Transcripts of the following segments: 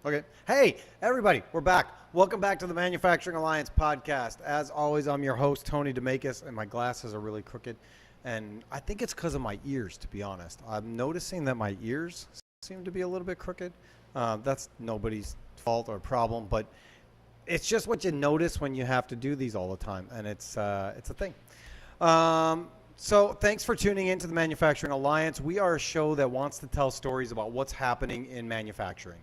Okay. Hey, everybody, we're back. Welcome back to the Manufacturing Alliance podcast. As always, I'm your host, Tony Demakis, and my glasses are really crooked. And I think it's because of my ears, to be honest. I'm noticing that my ears seem to be a little bit crooked. That's nobody's fault or problem, but it's just what you notice when you have to do these all the time, and it's a thing. So thanks for tuning in to the Manufacturing Alliance. We are a show that wants to tell stories about what's happening in manufacturing.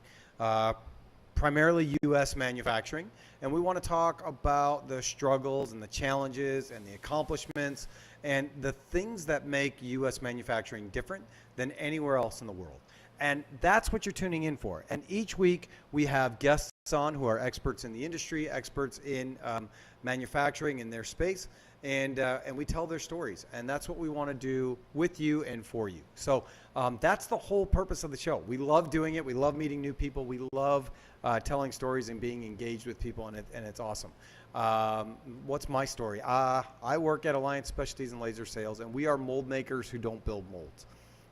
Primarily U.S. manufacturing, and we want to talk about the struggles and the challenges and the accomplishments and the things that make U.S. manufacturing different than anywhere else in the world. And that's what you're tuning in for. And each week we have guests on who are experts in the industry, experts in manufacturing in their space, and we tell their stories. And that's what we want to do with you and for you. So that's the whole purpose of the show. We love doing it. We love meeting new people. We love telling stories and being engaged with people, and it's awesome. What's my story? I work at Alliance Specialties and Laser Sales, and we are mold makers who don't build molds.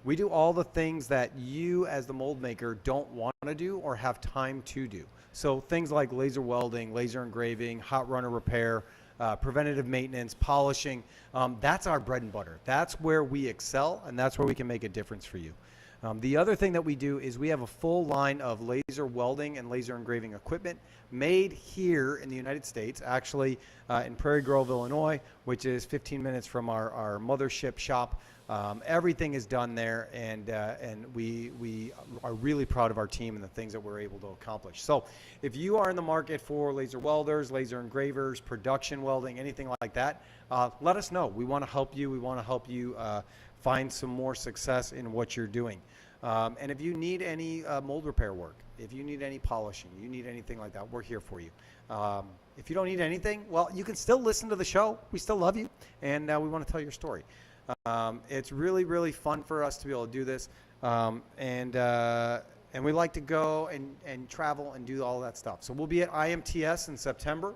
We do all the things that you as the mold maker don't want to do or have time to do. So things like laser welding, laser engraving, hot runner repair, preventative maintenance, polishing, that's our bread and butter. That's where we excel, and that's where we can make a difference for you. The other thing that we do is we have a full line of laser welding and laser engraving equipment made here in the United States, actually in Prairie Grove, Illinois, which is 15 minutes from our mothership shop. Everything is done there, and we are really proud of our team and the things that we're able to accomplish. So if you are in the market for laser welders, laser engravers, production welding, anything like that, let us know. We want to help you. We want to help you find some more success in what you're doing. And if you need any mold repair work, if you need any polishing, you need anything like that, we're here for you. If you don't need anything, well, you can still listen to the show. We still love you, and we want to tell your story. It's really, really fun for us to be able to do this, and we like to go and travel and do all that stuff. So we'll be at IMTS in September,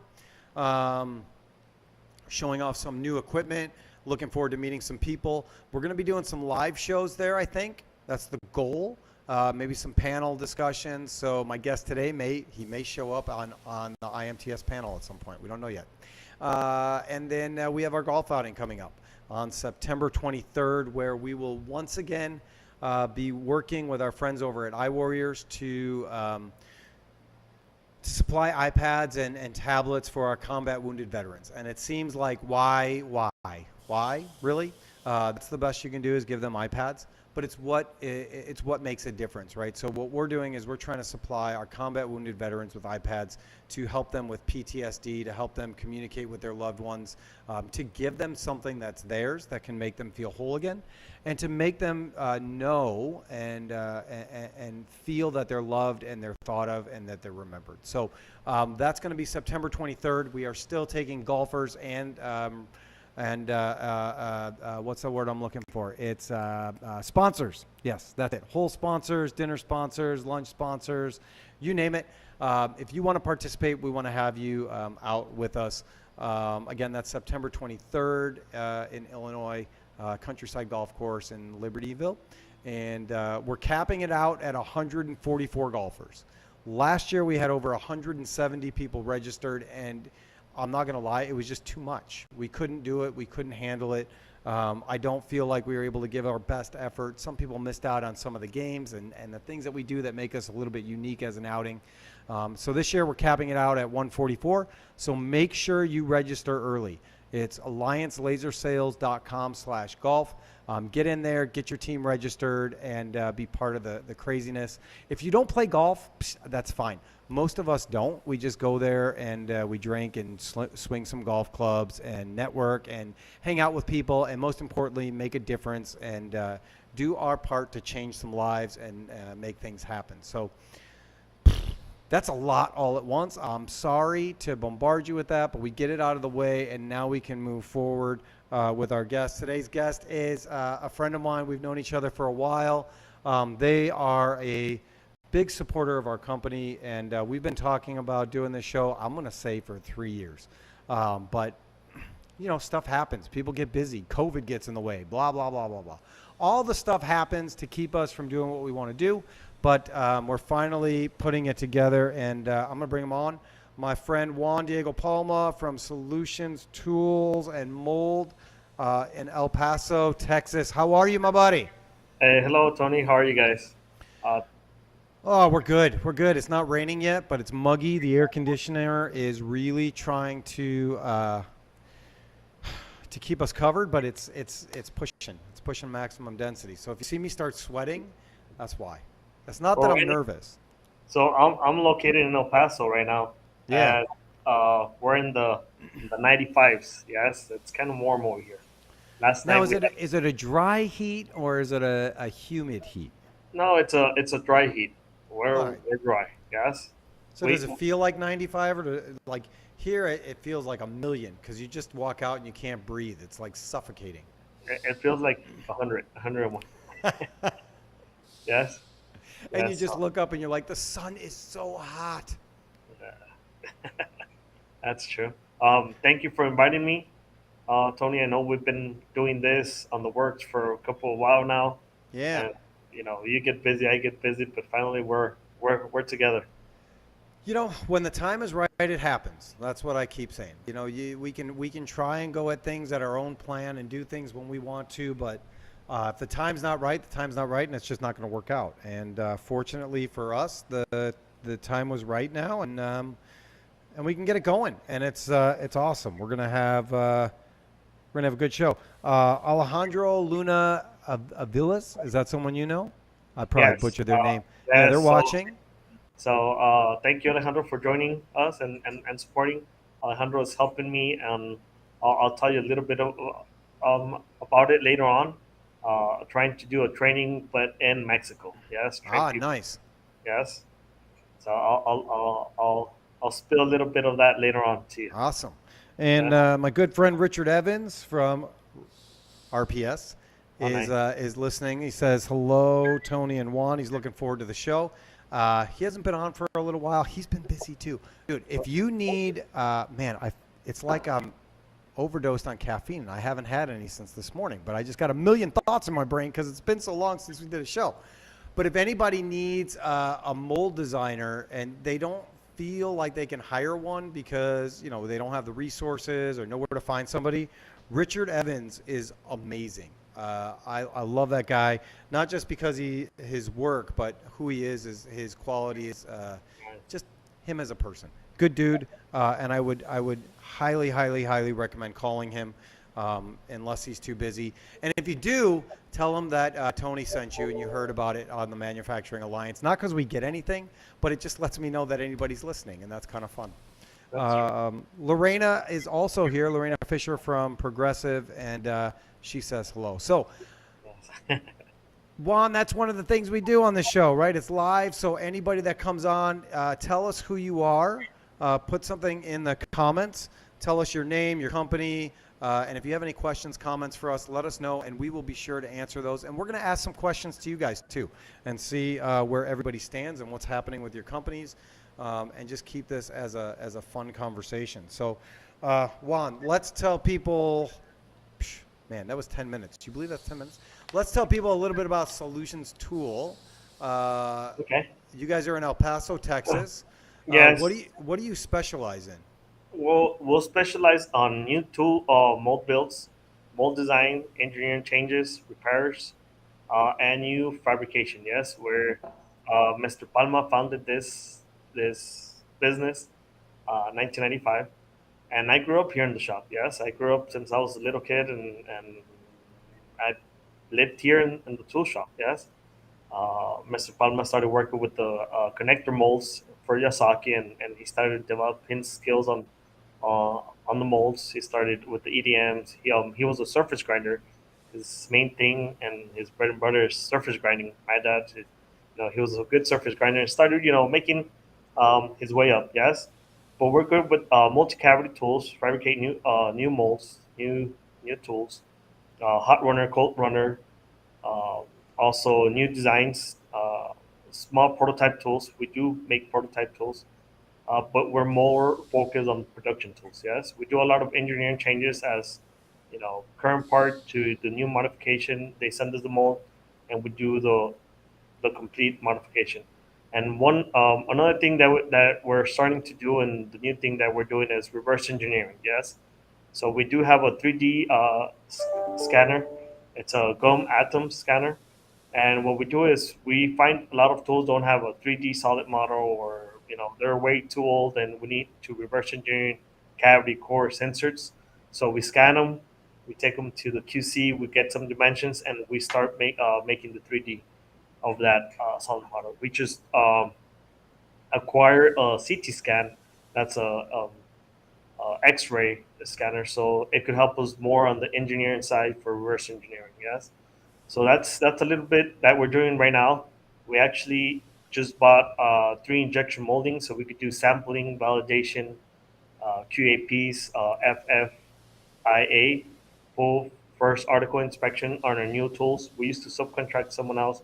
showing off some new equipment. Looking forward to meeting some people. We're going to be doing some live shows there, I think. That's the goal. Maybe some panel discussions. So my guest today may show up on the IMTS panel at some point. We don't know yet. And then we have our golf outing coming up on September 23rd, where we will once again be working with our friends over at iWarriors to supply iPads and tablets for our combat wounded veterans. And it seems like why, really? That's the best you can do is give them iPads, but it's what makes a difference, right? So what we're doing is we're trying to supply our combat wounded veterans with iPads to help them with PTSD, to help them communicate with their loved ones, to give them something that's theirs that can make them feel whole again, and to make them know and feel that they're loved and they're thought of and that they're remembered. So that's going to be September 23rd. We are still taking golfers and what's the word I'm looking for? It's sponsors. Yes, that's it. Whole sponsors, dinner sponsors, lunch sponsors, you name it. If you want to participate, we want to have you out with us. Again, that's September 23rd in Illinois, Countryside Golf Course in Libertyville. And we're capping it out at 144 golfers. Last year, we had over 170 people registered, and I'm not going to lie, it was just too much. We couldn't do it. We couldn't handle it. I don't feel like we were able to give our best effort. Some people missed out on some of the games and the things that we do that make us a little bit unique as an outing. So this year we're capping it out at 144. So make sure you register early. It's alliancelasersales.com/golf. Get in there, get your team registered, and be part of the craziness. If you don't play golf, that's fine. Most of us don't. We just go there and we drink and swing some golf clubs and network and hang out with people, and most importantly, make a difference and do our part to change some lives and make things happen. So that's a lot all at once. I'm sorry to bombard you with that, but we get it out of the way, and now we can move forward with our guest. Today's guest is a friend of mine. We've known each other for a while. They are a big supporter of our company, and we've been talking about doing this show, I'm going to say, for 3 years. But, you know, stuff happens. People get busy. COVID gets in the way, blah, blah, blah, blah, blah. All the stuff happens to keep us from doing what we want to do. but we're finally putting it together, and I'm going to bring him on. My friend Juan Palma from Solutions Tools and Mold in El Paso, Texas. How are you, my buddy? Hey, hello, Tony. How are you guys? Uh, Oh, we're good. We're good. It's not raining yet, but it's muggy. The air conditioner is really trying to keep us covered, but it's pushing. It's pushing maximum density. So if you see me start sweating, that's why. That's not that well, I'm nervous. so I'm located in El Paso right now, Yeah. and we're in the 95s. Yes, it's kind of warm over here. Last Now night is we it had is it a dry heat or is it a humid heat? no, it's a dry heat. All We're right. we're dry. Yes, So does we it feel like 95 or like here it feels like a million because you just walk out and you can't breathe. It's like suffocating. it feels like 100, 101. Yes, And you yes. just look up and you're like, the sun is so hot. That's true. Thank you for inviting me, Tony. I know we've been doing this on the works for a couple of while now, Yeah. and you get busy, I get busy, but finally we're together. When the time is right, it happens. That's what I keep saying. We can try and go at things at our own plan and do things when we want to, but if the time's not right, the time's not right, and it's just not going to work out. And fortunately for us, the time was right now, and we can get it going, and it's awesome. We're gonna have a good show. Alejandro Luna Avilas, is that someone you know? I probably Yes, butchered their name. Yeah, they're yes. watching. Thank you, Alejandro, for joining us and supporting. Alejandro is helping me, and I'll tell you a little bit about it later on. Trying to do a training, but in Mexico. Yes, trying Ah, to. nice. Yes. So I'll spill a little bit of that later on to you. Awesome. And Yeah. my good friend Richard Evans from RPS Oh, is nice. is listening. He says hello, Tony and Juan. He's looking forward to the show. He hasn't been on for a little while. He's been busy too, dude. If you need, man, it's like I'm overdosed on caffeine. I haven't had any since this morning, but I just got a million thoughts in my brain because it's been so long since we did a show. But if anybody needs a mold designer and they don't feel like they can hire one because they don't have the resources or know where to find somebody, Richard Evans is amazing. I love that guy, not just because his work, but who he is his quality is just him as a person. Good dude, and I would highly, highly, highly recommend calling him unless he's too busy. And if you do, tell him that Tony sent you and you heard about it on the Manufacturing Alliance. Not because we get anything, but it just lets me know that anybody's listening, and that's kind of fun. That's true. Lorena is also here, Lorena Fisher from Progressive, and she says hello. So, Yes. Juan, that's one of the things we do on the show, right? It's live, so anybody that comes on, tell us who you are. Put something in the comments. Tell us your name, your company, and if you have any questions, comments for us, let us know, and we will be sure to answer those. And we're going to ask some questions to you guys, too, and see where everybody stands and what's happening with your companies, and just keep this as a fun conversation. So, Juan, let's tell people – man, that was 10 minutes. Do you believe that's 10 minutes? Let's tell people a little bit about Solutions Tool. Okay. You guys are in El Paso, Texas. Yes. What do you specialize in? We'll specialize on new tool mold builds, mold design, engineering changes, repairs, and new fabrication. Yes, where Mr. Palma founded this business, 1995, and I grew up here in the shop. Yes, I grew up since I was a little kid, and I lived here in the tool shop. Yes, Mr. Palma started working with the connector molds for Yasaki, and he started developing skills on the molds. He started with the EDMs. He was a surface grinder. His main thing and his bread and butter is surface grinding. My dad, he was a good surface grinder and started, making his way up. Yes, but we're good with multi-cavity tools, fabricate new molds, new tools, hot runner, cold runner, uh, also new designs, small prototype tools. We do make prototype tools, but we're more focused on production tools. Yes, we do a lot of engineering changes as current part to the new modification. They send us the mold, and we do the complete modification. And one another thing that we're starting to do, and the new thing that we're doing is reverse engineering. Yes, so we do have a 3D scanner. It's a gum atom scanner, and what we do is we find a lot of tools don't have a 3D solid model, or they're way too old, and we need to reverse engineer cavity core sensors. So we scan them, we take them to the QC, we get some dimensions, and we start making the 3D of that solid model. We just acquire a CT scan. That's a X-ray scanner, so it could help us more on the engineering side for reverse engineering. Yes, so that's a little bit that we're doing right now. We actually just bought three injection molding, so we could do sampling, validation, QAPs, FFIA, full first article inspection on our new tools. We used to subcontract someone else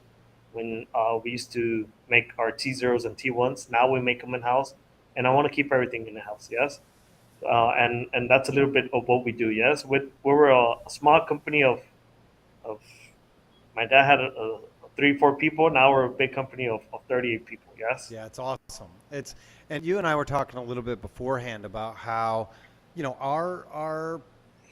when we used to make our T0s and T1s. Now we make them in house, and I want to keep everything in the house. Yes, and that's a little bit of what we do. Yes, we were a small company of my dad had a 3 4 people. Now we're a big company of 38 people. Yes. Yeah, it's awesome. It's and you and I were talking a little bit beforehand about how, our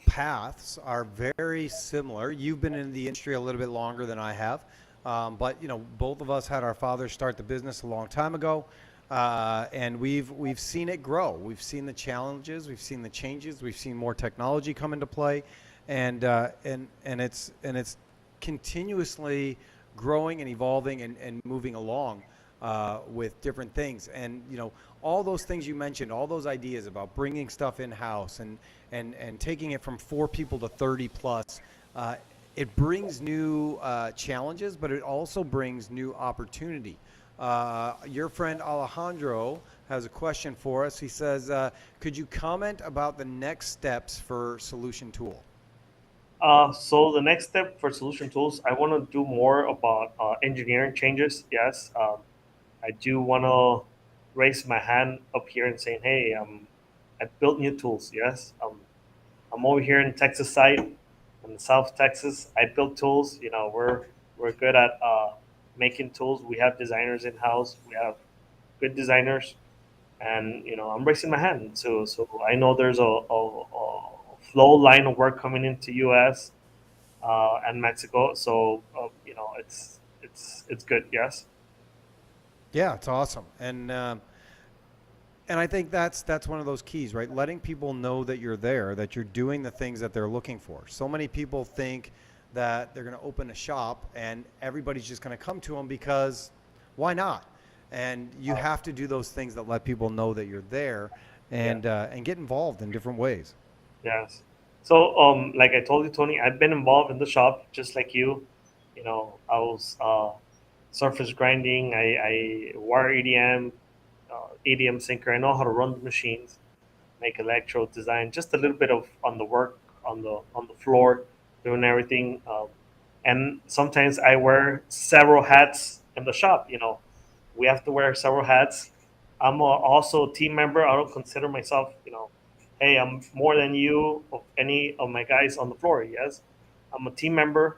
paths are very similar. You've been in the industry a little bit longer than I have, but both of us had our fathers start the business a long time ago, and we've seen it grow. We've seen the challenges, we've seen the changes, we've seen more technology come into play, and it's continuously growing and evolving and moving along with different things. And all those things you mentioned, all those ideas about bringing stuff in house and taking it from 4 people to 30 plus, it brings new challenges, but it also brings new opportunity. Your friend Alejandro has a question for us. He says, could you comment about the next steps for Solution Tool? So the next step for solution tools, I want to do more about engineering changes. Yes, I do want to raise my hand up here and saying, hey, I built new tools. Yes, I'm over here in Texas side, in South Texas. I built tools. We're good at making tools. We have designers in house. We have good designers, and I'm raising my hand. So I know there's a flow line of work coming into U.S. And Mexico. So it's good. Yes. Yeah, it's awesome. And I think that's one of those keys, right? Letting people know that you're there, that you're doing the things that they're looking for. So many people think that they're going to open a shop and everybody's just going to come to them because why not? And you have to do those things that let people know that you're there and Yeah. and get involved in different ways. Yes. So like I told you, Tony, I've been involved in the shop just like you. I was surface grinding. I wire EDM, EDM sinker. I know how to run the machines, make electrode design, just a little bit of on the work on the floor, doing everything. And sometimes I wear several hats in the shop. We have to wear several hats. Also a team member. I don't consider myself, hey, I'm more than you of any of my guys on the floor. Yes, I'm a team member,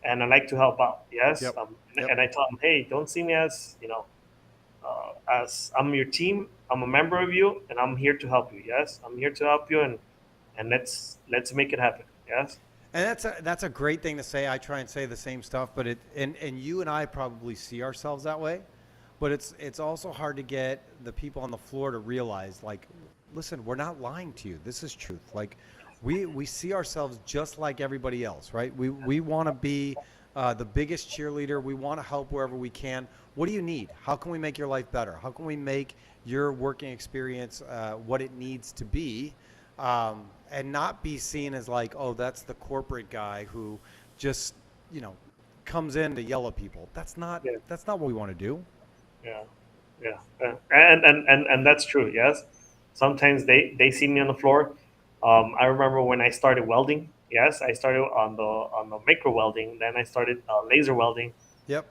and I like to help out. Yes, Yep. Yep. and I tell them, hey, don't see me as as I'm your team. I'm a member of you, and I'm here to help you. Yes, I'm here to help you, and let's make it happen. Yes. And that's a great thing to say. I try and say the same stuff, but and you and I probably see ourselves that way, but it's also hard to get the people on the floor to realize, like, listen, we're not lying to you. This is truth. Like, we see ourselves just like everybody else, right? We want to be the biggest cheerleader. We want to help wherever we can. What do you need? How can we make your life better? How can we make your working experience what it needs to be? And not be seen as like, oh, that's the corporate guy who just, you know, comes in to yell at people. Yeah. That's not what we want to do. Yeah. Yeah. And that's true. Yes. Sometimes they see me on the floor. I remember when I started welding. Yes, I started on the micro welding. Then I started laser welding, Yep.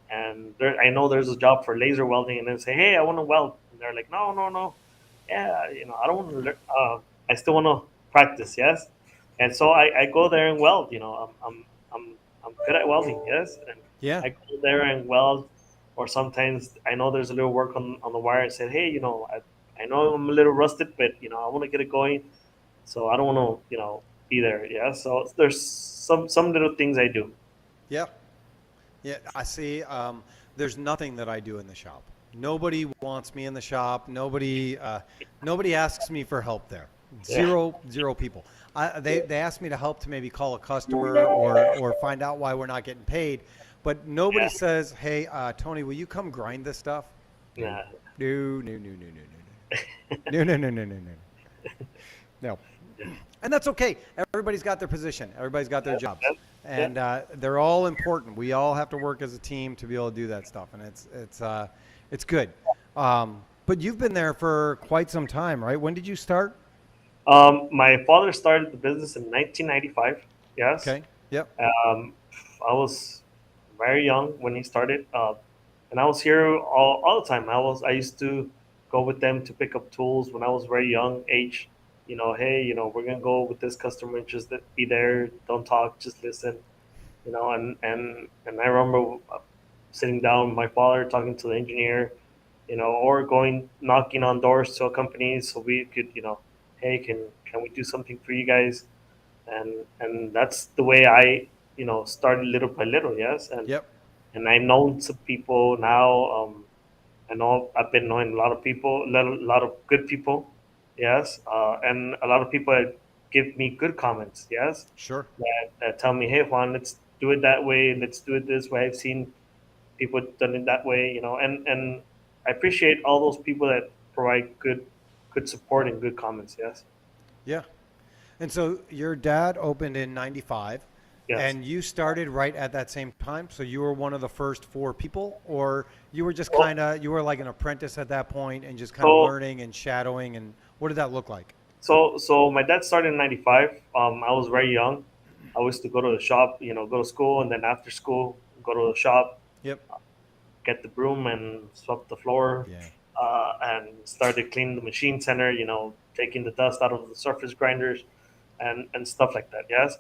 and I know there's a job for laser welding, and then say, hey, I want to weld, and they're like, no, no, no, yeah, I don't want to learn. I still want to practice. Yes, and so I go there and weld. I'm I'm good at welding. Yes, Yeah. I go there and weld, or sometimes I know there's a little work on the wire. I said, hey, I know I'm a little rusted, but I want to get it going, so I don't want to be there. Yeah, so there's some little things I do. Yeah. Yeah. I see. There's nothing that I do in the shop. Nobody wants me in the shop. Nobody asks me for help there. Yeah, Zero people. They ask me to help to maybe call a customer or find out why we're not getting paid, but nobody yeah, says, "Hey, Tony, will you come grind this stuff?" No, yeah. no, no, no, no, no, no, no, no, no, no, no, no. No. And that's okay. Everybody's got their position. Everybody's got their Yeah, jobs, yeah, yeah. and they're all important. We all have to work as a team to be able to do that stuff, and it's good. But you've been there for quite some time, right? When did you start? My father started the business in 1995. Yes, Okay. Yep. um, I was very young when he started, and I was here all the time. I used to go with them to pick up tools when I was very young age. Hey, we're gonna go with this customer. Just be there. Don't talk. Just listen. And I remember sitting down with my father talking to the engineer, or going knocking on doors to a company so we could, hey, can we do something for you guys? And that's the way I, started little by little, yes. And Yep. and I know some people now. I know I've been knowing a lot of people, a lot of good people, yes, and a lot of people that give me good comments, yes, Sure. that tell me, hey Juan, let's do it that way, let's do it this way. I've seen people done it that way, and I appreciate all those people that provide good support and good comments. Yes, Yeah. And so your dad opened in '95, yes. and you started right at that same time. So you were one of the first four people, or you were just Well, you were like an apprentice at that point and just kind of so learning and shadowing. And what did that look like? so my dad started in '95. I was very young. I used to go to the shop, go to school, and then after school, go to the shop, Yep. get the broom and sweep the floor, Yeah. and started cleaning the machine center. Taking the dust out of the surface grinders, and stuff like that. Yes.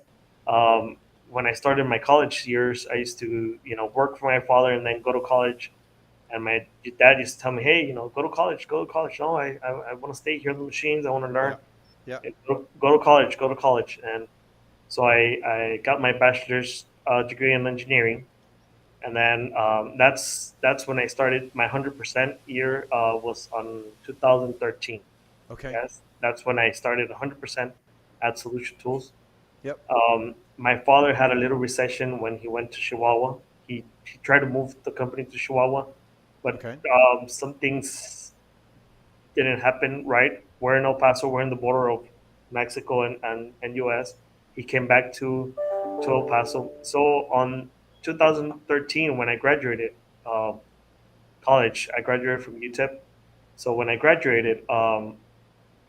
Um, when I started my college years, I used to work for my father and then go to college. And my dad used to tell me, hey, go to college, go to college. No, I want to stay here on the machines. I want to learn. Yeah. Yeah. And go to college, go to college. And so I got my bachelor's degree in engineering, and then that's when I started. My 100% year was on 2013. Okay. Yes, that's when I started 100% at Solution Tools. Yep. My father had a little recession when he went to Chihuahua. He tried to move the company to Chihuahua, but Okay. some things didn't happen right. We're in El Paso. We're in the border of Mexico and U.S. He came back to El Paso. So on 2013, when I graduated college, I graduated from UTEP. So when I graduated,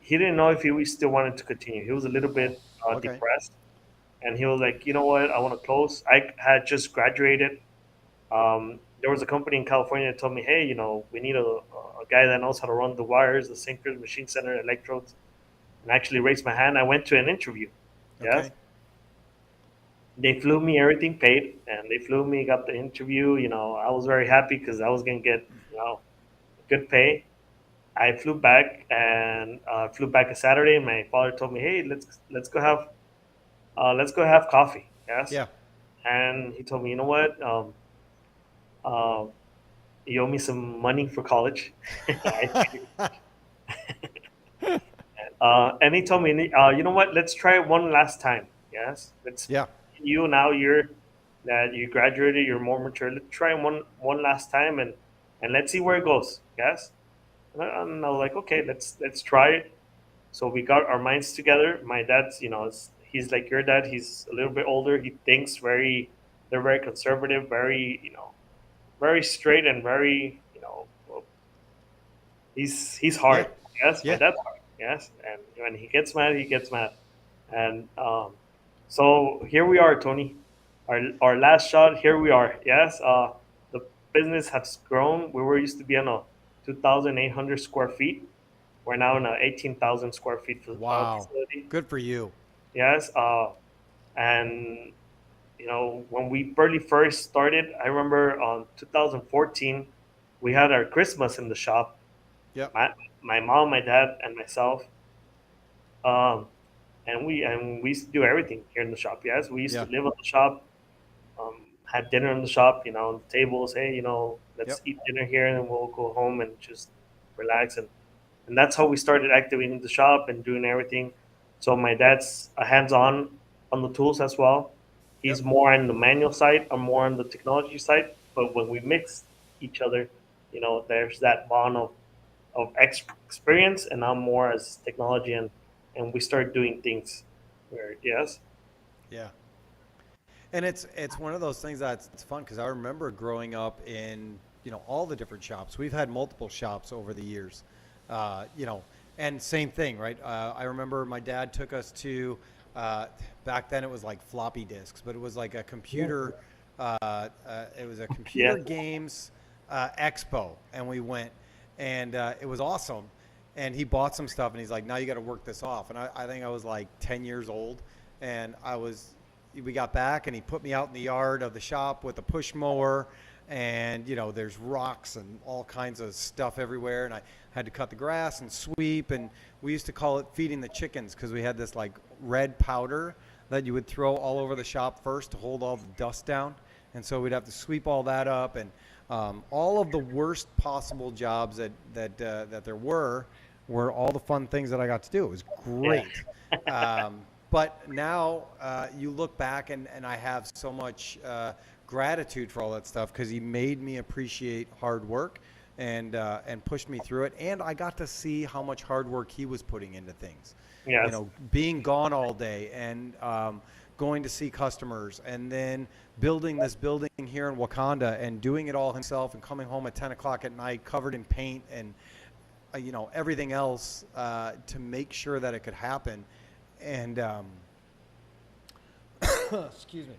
he didn't know if he still wanted to continue. He was a little bit Okay. depressed, and he was like, you know what, I want to close. I had just graduated. There was a company in California that told me, hey, we need a guy that knows how to run the wires, the sinkers, machine center, electrodes, and I actually raised my hand. I went to an interview. Yes, Okay. they flew me, everything paid, and they flew me, got the interview. I was very happy because I was gonna get good pay. I flew back and flew back a Saturday. And my father told me, hey, let's go have coffee. Yes, Yeah. and he told me, you know what? Uh, you owe me some money for college. And he told me, you know what? Let's try it one last time. Yes, let's. Yeah. You now that you graduated, you're more mature. Let's try one last time and let's see where it goes. Yes, and I was like, okay, let's try it. So we got our minds together. My dad's, he's like your dad. He's a little bit older. He thinks they're very conservative, very, very straight and very, well, he's Yeah. hard. Yes, my Yeah. dad's hard. Yes, and when he gets mad, he gets mad. And so here we are, Tony. Our last shot. Here we are. Yes, the business has grown. We were used to be on a 2,800 square feet. We're now in a 18,000 square feet Wow. facility. Good for you. Yes, and when we barely first started, I remember on 2014, we had our Christmas in the shop. Yep. My mom, my dad, and myself, um, and we used to do everything here in the shop. Yes, we used to Yeah. live in the shop, had dinner in the shop. On the tables. Hey, let's Yep. eat dinner here, and then we'll go home and just relax. And that's how we started activating the shop and doing everything. So my dad's a hands-on on the tools as well. He's Yep. more on the manual side. I'm more on the technology side. But when we mix each other, there's that bond of experience, and I'm more as technology, and we start doing things. Where yes, Yeah. And it's one of those things that's it's fun because I remember growing up in all the different shops. We've had multiple shops over the years, and same thing, right? I remember my dad took us to back then it was like floppy disks, but it was like a computer. It was a yeah, computer games expo, and we went, and it was awesome. And he bought some stuff, and he's like, "Now you got to work this off." And I think I was like 10 years old, and we got back and he put me out in the yard of the shop with a push mower, and there's rocks and all kinds of stuff everywhere, and I had to cut the grass and sweep, and we used to call it feeding the chickens because we had this like red powder that you would throw all over the shop first to hold all the dust down, and so we'd have to sweep all that up, and all of the worst possible jobs that there were all the fun things that I got to do. It was yeah, great. But now you look back, and I have so much gratitude for all that stuff because he made me appreciate hard work and pushed me through it. And I got to see how much hard work he was putting into things. yes, Being gone all day and going to see customers, and then building this building here in Wakanda and doing it all himself, and coming home at 10 o'clock at night covered in paint and everything else to make sure that it could happen. And excuse me,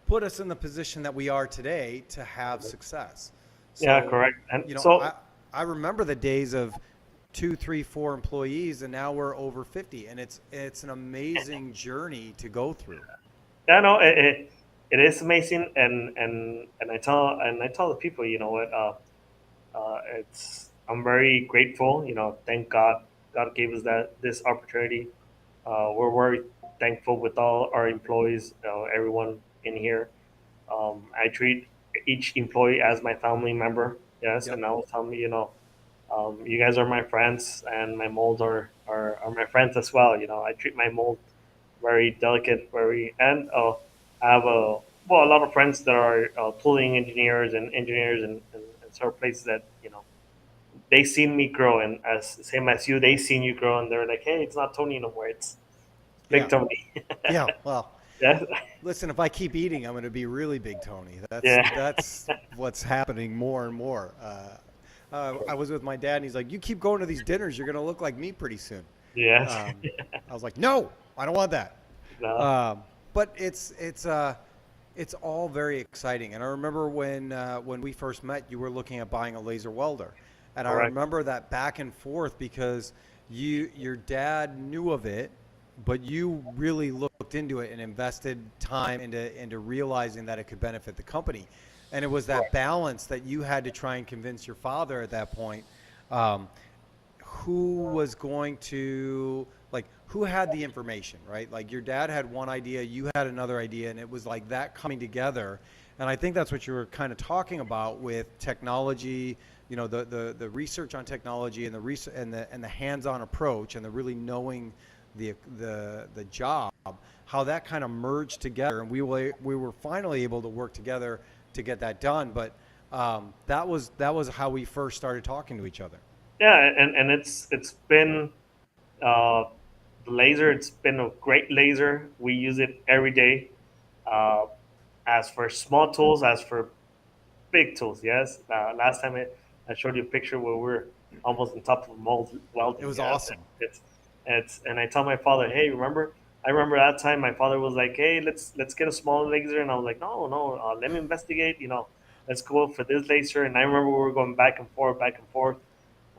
put us in the position that we are today to have success. yeah, So, correct. And you know, so I I remember the days of two, three, four employees, and now we're over 50, and it's an amazing journey to go through. yeah, no, it is amazing, and I tell the people, what, it's I'm very grateful. Thank God, God gave us this opportunity. We're very thankful with all our employees, everyone in here. I treat each employee as my family member. Yes, Yep. and I will tell me, you guys are my friends, and my molds are my friends as well. I treat my mold very delicate, and I have a lot of friends that are tooling engineers and engineers and sort of places that they seen me grow, and as same as you, they seen you grow, and they're like, hey, it's not Tony no more, it's Big Yeah. Tony. Yeah. Well, Yeah, listen, if I keep eating, I'm going to be really big, Tony. That's yeah, that's what's happening more and more. I was with my dad, and he's like, "You keep going to these dinners, you're going to look like me pretty soon." yes, I was like, "No, I don't want that." no, But it's all very exciting. And I remember when we first met, you were looking at buying a laser welder, and I correct. remember that back and forth because your dad knew of it, but you really looked into it and invested time into realizing that it could benefit the company. And it was that balance that you had to try and convince your father at that point, um, who was going to like who had the information, right? Like your dad had one idea, you had another idea, and it was like that coming together. And I think that's what you were kind of talking about with technology, the research on technology and the hands-on approach and the really knowing the job, how that kind of merged together, and we were finally able to work together to get that done. But that was how we first started talking to each other. Yeah, and it's been uh, the laser. It's been a great laser. We use it every day. Uh, as for small tools, as for big tools, yes. Last time I showed you a picture where we're almost on top of mold It welding. was Yes, awesome. and I tell my father, hey, remember? I remember that time my father was like, hey, let's get a small laser, and I was like, no, no, let me investigate. Let's go for this laser. And I remember we were going back and forth,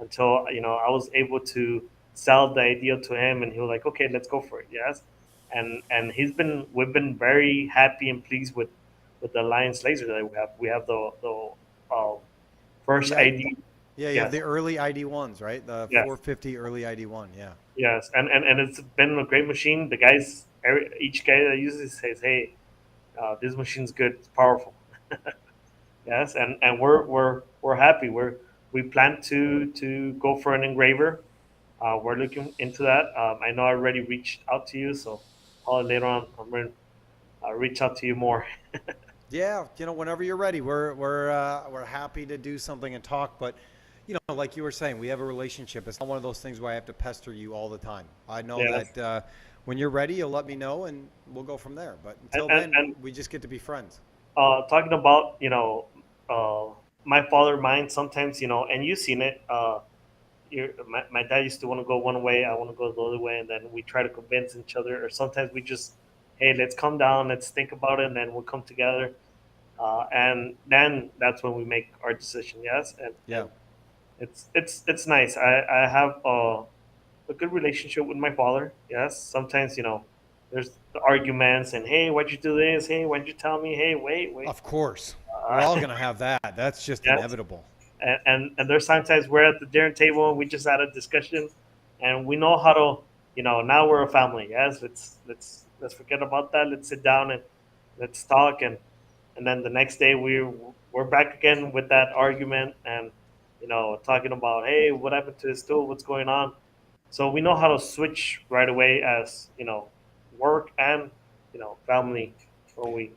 until I was able to sell the idea to him, and he was like, okay, let's go for it. Yes, and we've been very happy and pleased with the Alliance laser that we have. We have the first Yeah, ID. yeah, you have Yes, the early ID ones, right? The yes, 450 early ID one. Yeah. yes, and it's been a great machine. The guys, each guy that uses it says, "Hey, this machine's good. It's powerful." Yes, and we're happy. We plan to go for an engraver. We're looking into that. I know I already reached out to you, so probably later on I'm going to reach out to you more. Yeah, whenever you're ready, we're happy to do something and talk. But like you were saying, we have a relationship. It's not one of those things where I have to pester you all the time. I know Yes, that when you're ready, you'll let me know, and we'll go from there. But and until and, then, and we just get to be friends. talking about uh, my father, mine. Sometimes and you've seen it. My dad used to want to go one way, I want to go the other way, and then we try to convince each other. Or sometimes we just, hey, let's calm down, let's think about it, and then we'll come together. And then that's when we make our decision. Yes, and Yeah. it's nice. I have a good relationship with my father. Yes, sometimes there's the arguments and hey, why'd you do this? Hey, why'd you tell me? Hey, wait. Of course, we're Uh, all gonna have that. That's just yes, inevitable. and there's sometimes we're at the dinner table and we just had a discussion, and we know how to now we're a family. Yes, let's forget about that. Let's sit down and let's talk, and then the next day we're back again with that argument and talking about hey, what happened to this tool? What's going on? So we know how to switch right away as work and family when we.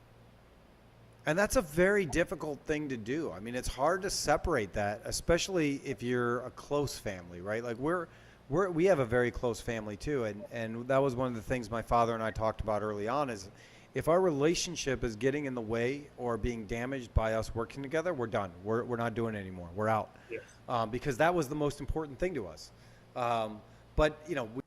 And that's a very difficult thing to do. I mean, it's hard to separate that, especially if you're a close family, right? Like we have a very close family too, and that was one of the things my father and I talked about early on is if our relationship is getting in the way or being damaged by us working together, we're done. We're not doing it anymore. We're out, Yes. because that was the most important thing to us. Um, but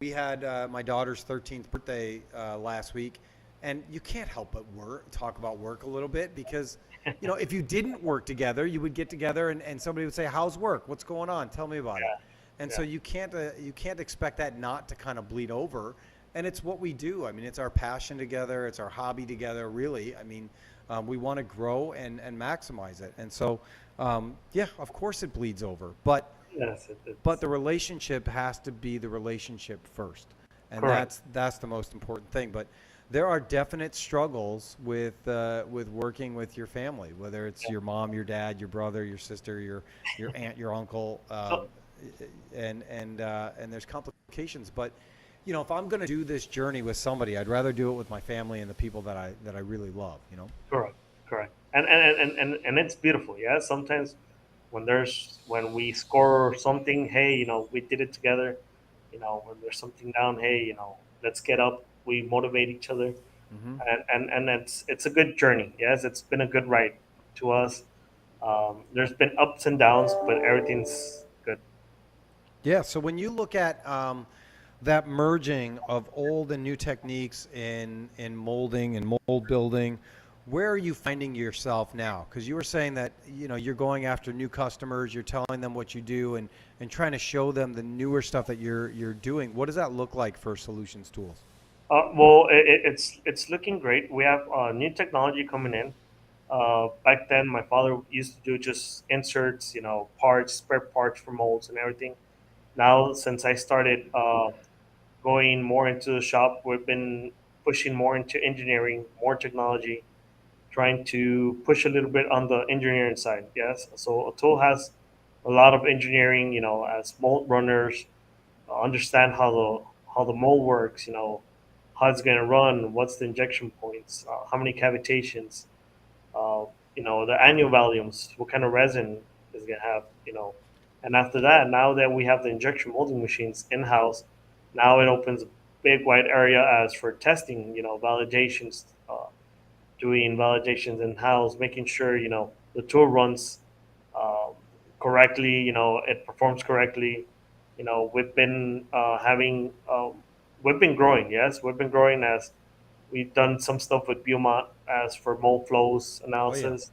we had my daughter's 13th birthday last week, and you can't help but talk about work a little bit because if you didn't work together, you would get together and somebody would say, how's work, what's going on, tell me about it. And Yeah. so you can't expect that not to kind of bleed over. And it's what we do. I mean, it's our passion together, it's our hobby together, really. I mean, we want to grow and maximize it. And so yeah, of course it bleeds over, but Yes. but the relationship has to be the relationship first, and Correct. that's the most important thing. But there are definite struggles with working with your family, whether it's Yeah. your mom, your dad, your brother, your sister, your aunt, your uncle, So, and there's complications. But if I'm going to do this journey with somebody, I'd rather do it with my family and the people that I really love. correct, correct, and it's beautiful. Yeah, sometimes when we score something, hey, we did it together. When there's something down, hey, let's get up. We motivate each other, Hmm. and it's a good journey. Yes, it's been a good ride to us. There's been ups and downs, but everything's good. Yeah. So when you look at that merging of old and new techniques in molding and mold building, where are you finding yourself now? Because you were saying that you're going after new customers, you're telling them what you do, and trying to show them the newer stuff that you're doing. What does that look like for Solutions Tools? Well, it's looking great. We have new technology coming in. Back then, my father used to do just inserts, parts, spare parts for molds and everything. Now, since I started going more into the shop, we've been pushing more into engineering, more technology, trying to push a little bit on the engineering side. Yes, so a tool has a lot of engineering, as mold runners, understand how the mold works, how it's going to run, what's the injection points, how many cavitations, uh, the annual volumes, what kind of resin is going to have, and after that, now that we have the injection molding machines in house, now it opens a big wide area as for testing, validations, doing validations in house, making sure the tool runs um, correctly, it performs correctly. We've been we've been growing. Yes, we've been growing as we've done some stuff with Beaumont as for mold flows Oh yeah, analysis.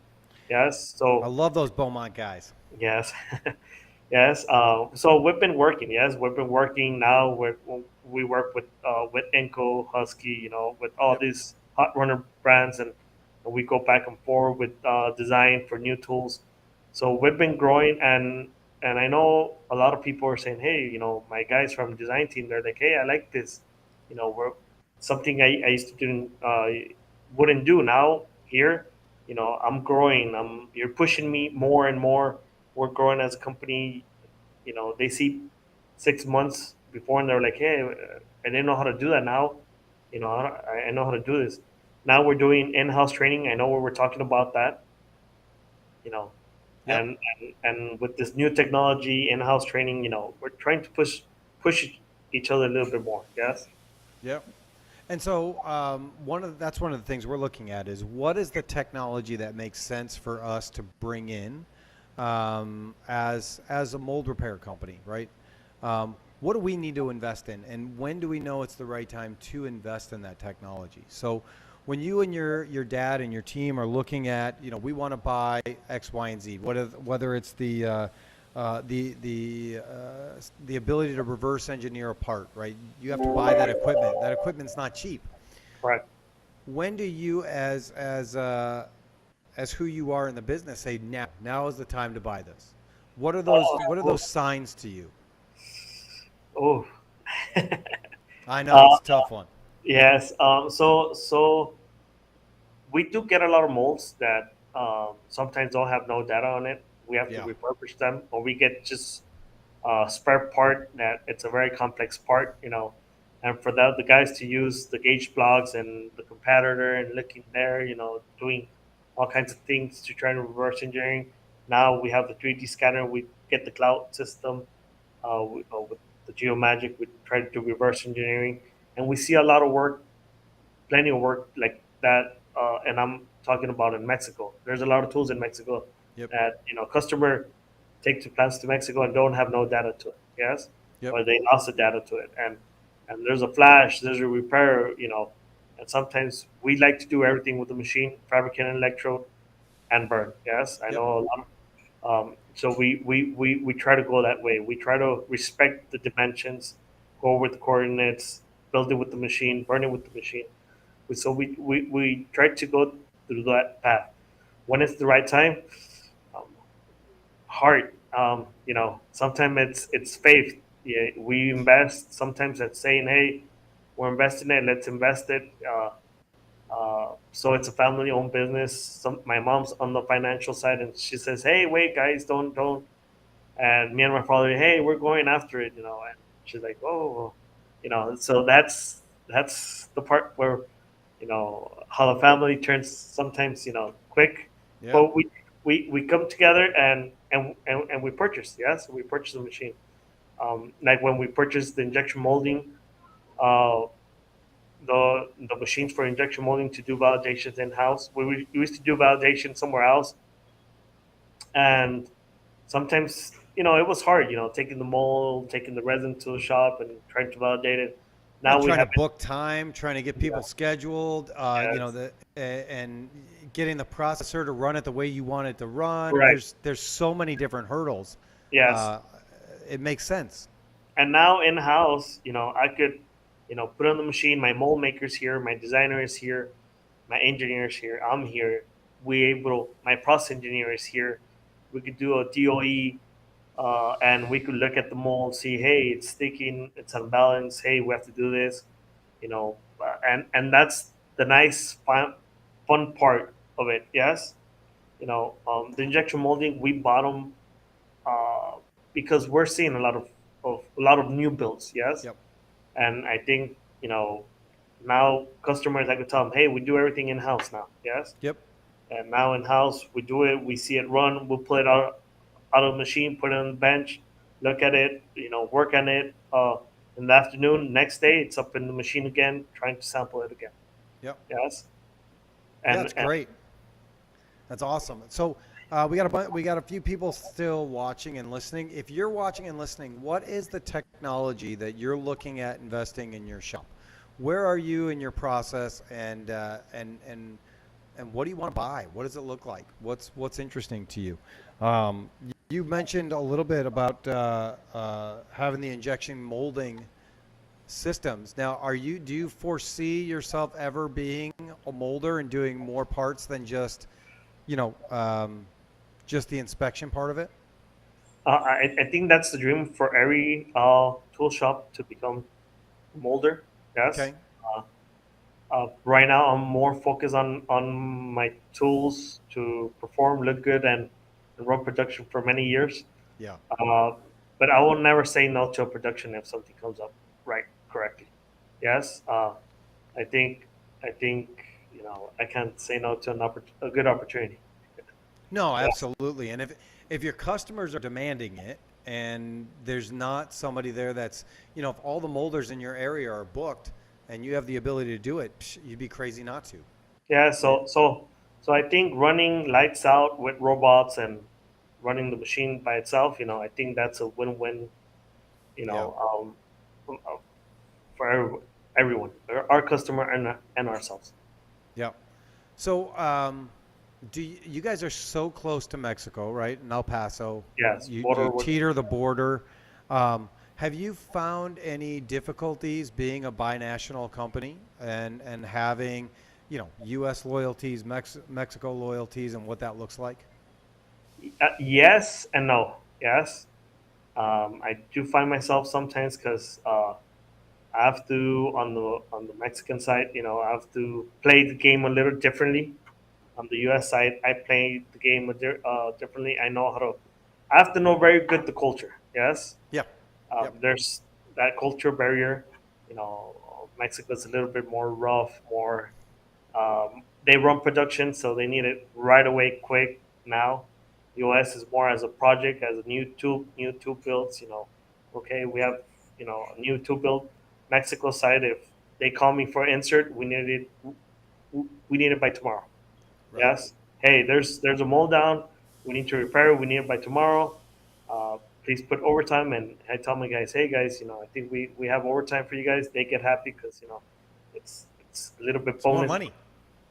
Yes, I so love those Beaumont guys. yes, yes. So we've been working. Yes, we've been working. Now we work with Enco, Husky, with all Yep. these hot runner brands, and we go back and forth with design for new tools. So we've been growing, and I know a lot of people are saying, hey, my guys from design team, they're like, hey, I like this, we're something I used to do, wouldn't do now here. I'm growing. You're pushing me more and more. We're growing as a company. They see 6 months before and they're like, hey, I didn't know how to do that. Now I know how to do this. Now we're doing in-house training. I know we were talking about that, you know Yep. and with this new technology, in-house training, we're trying to push each other a little bit more. Yes. Yep. And so that's one of the things we're looking at is what is the technology that makes sense for us to bring in as a mold repair company, right? What do we need to invest in, and when do we know it's the right time to invest in that technology? So when you and your dad and your team are looking at, we want to buy X, Y, and Z, whether it's the ability to reverse engineer a part, right? You have to buy that equipment. That equipment's not cheap. Right. When do you, as who you are in the business, say now is the time to buy this? What are those signs to you? Oh. I know uh, it's a tough one. yes. So we do get a lot of molds that sometimes don't have no data on it. We have to Yeah. refurbish them, or we get just a spare part that it's a very complex part, and for that the guys to use the gauge blocks and the competitor and looking there, doing all kinds of things to try to reverse engineering. Now we have the 3D scanner. We get the cloud system with the Geomagic. We try to do reverse engineering, and we see a lot of work, plenty of work like that. And I'm talking about in Mexico. There's a lot of tools in Mexico Yep. that customer take to plants to Mexico and don't have no data to it. Yes, Yep. or they lost the data to it, and there's a flash, there's a repair, and sometimes we like to do everything with the machine, fabricate an electrode and burn. Yes, I Yep. know a lot. So we try to go that way. We try to respect the dimensions, go with the coordinates, build it with the machine, burn it with the machine. So we try to go through that path. When it's the right time, um, hard. Sometimes it's faith. Yeah, we invest. Sometimes it's saying, "Hey, we're investing it. Let's invest it." So it's a family-owned business. My mom's on the financial side, and she says, "Hey, wait, guys, don't." And me and my father, "Hey, we're going after it," And she's like, "Oh," So that's the part where how the family turns sometimes quick, Yep. but we come together and we purchase. Yes, we purchase the machine. Like when we purchased the injection molding, uh, the machines for injection molding to do validations in house. We used to do validation somewhere else, and sometimes it was hard. Taking the mold, taking the resin to the shop, and trying to validate it. And Now we trying to have it. book time, trying to get people Yeah. scheduled, Yes. and getting the processor to run it the way you want it to run. Correct. There's so many different hurdles. Yes. Uh, it makes sense. And now in house, I could, put on the machine. My mold maker's here, my designer is here, my engineer's here. I'm here. My process engineer is here. We could do a DOE, and we could look at the mold, see, hey, it's sticking, it's unbalanced. Hey, we have to do this, and that's the nice fun part of it. Yes, the injection molding, we bought them uh, because we're seeing a lot of new builds. Yes, Yep. and I think now customers, I could tell them, hey, we do everything in house now. Yes, Yep. and now in house we do it. We see it run. We'll pull it out of the machine, put it on the bench, look at it, work on it. In the afternoon, next day, it's up in the machine again, trying to sample it again. Yep. Yes, Yeah, and, it's and great. That's awesome. So we got a few people still watching and listening. If you're watching and listening, what is the technology that you're looking at investing in your shop? Where are you in your process, and what do you want to buy? What does it look like? What's interesting to you? You mentioned a little bit about having the injection molding systems. Now, do you foresee yourself ever being a molder and doing more parts than just, you know, just the inspection part of it? I think that's the dream for every tool shop to become a molder. Yes. Okay. Uh, right now, I'm more focused on my tools to perform, look good, and run production for many years. Yeah. Uh, but I will never say no to a production if something comes up right correctly. Yes. I think I think I can't say no to a good opportunity. No, Yeah. absolutely. And if your customers are demanding it and there's not somebody there that's, if all the molders in your area are booked and you have the ability to do it, you'd be crazy not to. Yeah. Right? So I think running lights out with robots and running the machine by itself, I think that's a win-win. You Yeah. know, for everyone, our customer and ourselves. Yeah. So, you guys are so close to Mexico, right? In El Paso, Yes, you border with. teeter the border. Have you found any difficulties being a binational company and having, U.S. loyalties, Mexico loyalties, and what that looks like? Yes and no. Yes, I do find myself sometimes because I have to on the Mexican side, I have to play the game a little differently. On the U.S. side, I play the game differently. I have to know very good the culture. Yes, Yeah. Yep. there's that culture barrier. Mexico's a little bit more rough, more. They run production, so they need it right away, quick now. US is more as a project, as a new tube builds. Okay, we have a new tube build. Mexico side, if they call me for insert, we need it by tomorrow. Right. Yes. Hey, there's a mold down. We need to repair it. We need it by tomorrow. Please put overtime. And I tell my guys, hey guys, I think we have overtime for you guys. They get happy because it's a little bit It's more bonus. money.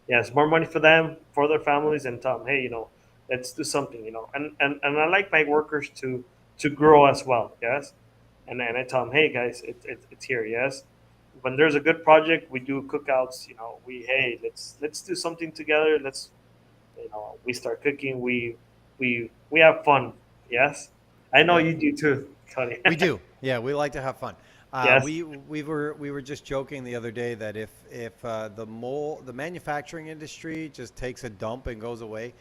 Yeah, it's more money for them, for their families, and tell them, hey, let's do something. And I like my workers to grow as well. Yes. And I tell them, hey guys, it's here. Yes. When there's a good project, we do cookouts. Hey, let's do something together. We start cooking. We have fun. Yes, I know Yep. you do too, Tony. We do. Yeah, we like to have fun. Yes. We were just joking the other day that if the manufacturing industry just takes a dump and goes away,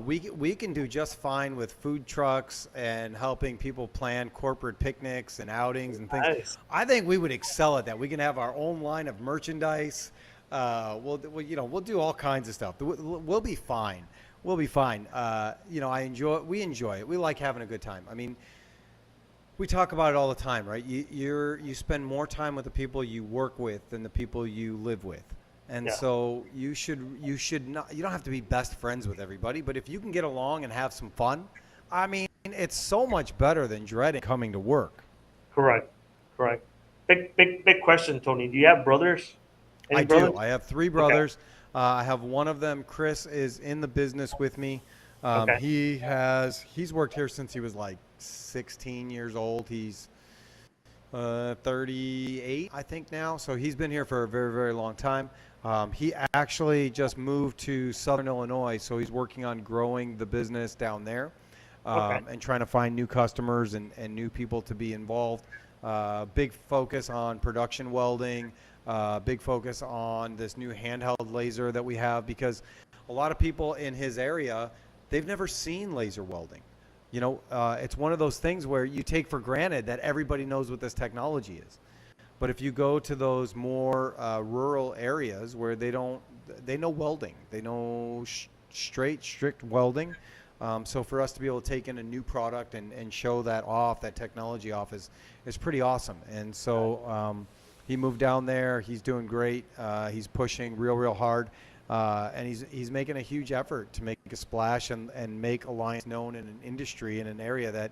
we can do just fine with food trucks and helping people plan corporate picnics and outings and things. Nice. I think we would excel at that. We can have our own line of merchandise. We'll do all kinds of stuff. We'll be fine. We'll be fine. We enjoy it. We like having a good time. I mean, we talk about it all the time, right? You spend more time with the people you work with than the people you live with. And Yeah. so you should not, you don't have to be best friends with everybody, but if you can get along and have some fun, I mean, it's so much better than dreading coming to work. Correct. Correct. Big question, Tony. Do you have brothers? Any I do. brothers? I have three Okay. brothers. I have one of them. Chris is in the business with me. Okay. He's worked here since he was like 16 years old. He's 38, I think now. So he's been here for a very, very long time. He actually just moved to Southern Illinois, so he's working on growing the business down there Okay. and trying to find new customers and new people to be involved. Big focus on production welding, big focus on this new handheld laser that we have because a lot of people in his area, they've never seen laser welding. It's one of those things where you take for granted that everybody knows what this technology is. But if you go to those more rural areas where they know welding, they know strict welding. So for us to be able to take in a new product and show that technology off is pretty awesome. And so he moved down there. He's doing great. He's pushing real hard. And he's making a huge effort to make a splash and make Alliance known in an industry in an area that,